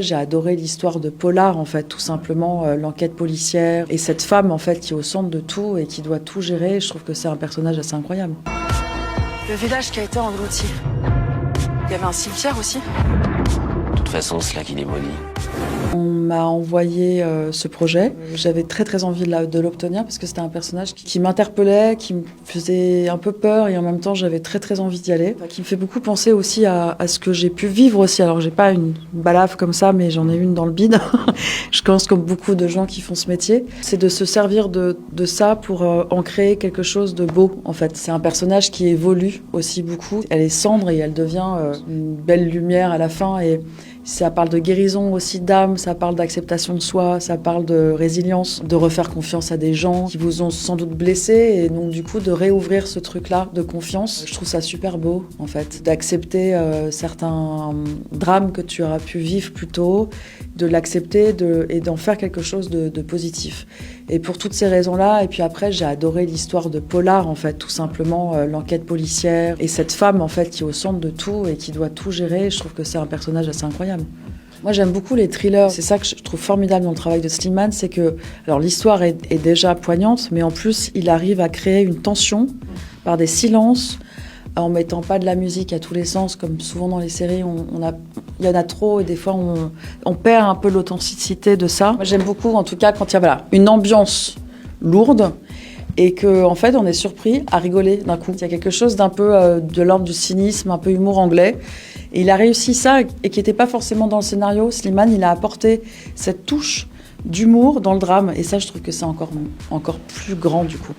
J'ai adoré l'histoire de Polar, en fait, tout simplement, l'enquête policière. Et cette femme, en fait, qui est au centre de tout et qui doit tout gérer, je trouve que c'est un personnage assez incroyable. Le village qui a été englouti. Il y avait un cimetière aussi. De toute façon, c'est là qu'il est maudit. On m'a envoyé ce projet. J'avais très envie de l'obtenir parce que c'était un personnage qui m'interpellait, qui me faisait un peu peur et en même temps j'avais très envie d'y aller. Qui me fait beaucoup penser aussi à ce que j'ai pu vivre aussi. Alors j'ai pas une balafre comme ça, mais j'en ai une dans le bide. Je pense comme beaucoup de gens qui font ce métier. C'est de se servir de ça pour en créer quelque chose de beau en fait. C'est un personnage qui évolue aussi beaucoup. Elle est cendre et elle devient une belle lumière à la fin et ça parle de guérison aussi d'âme, ça parle d'acceptation de soi, ça parle de résilience, de refaire confiance à des gens qui vous ont sans doute blessé et donc du coup de réouvrir ce truc-là de confiance. Je trouve ça super beau en fait, d'accepter certains drames que tu auras pu vivre plus tôt, de l'accepter et d'en faire quelque chose de positif. Et pour toutes ces raisons-là, et puis après j'ai adoré l'histoire de Polar en fait, tout simplement l'enquête policière et cette femme en fait qui est au centre de tout et qui doit tout gérer. Je trouve que c'est un personnage assez incroyable. Moi j'aime beaucoup les thrillers, c'est ça que je trouve formidable dans le travail de Slimane, c'est que alors l'histoire est déjà poignante, mais en plus il arrive à créer une tension par des silences, en mettant pas de la musique à tous les sens, comme souvent dans les séries, il y en a trop et des fois on perd un peu l'authenticité de ça. Moi j'aime beaucoup en tout cas quand il y a une ambiance lourde et qu'en fait on est surpris à rigoler d'un coup. Il y a quelque chose d'un peu de l'ordre du cynisme, un peu humour anglais. Et il a réussi ça et qui n'était pas forcément dans le scénario. Slimane, il a apporté cette touche d'humour dans le drame et ça je trouve que c'est encore plus grand du coup.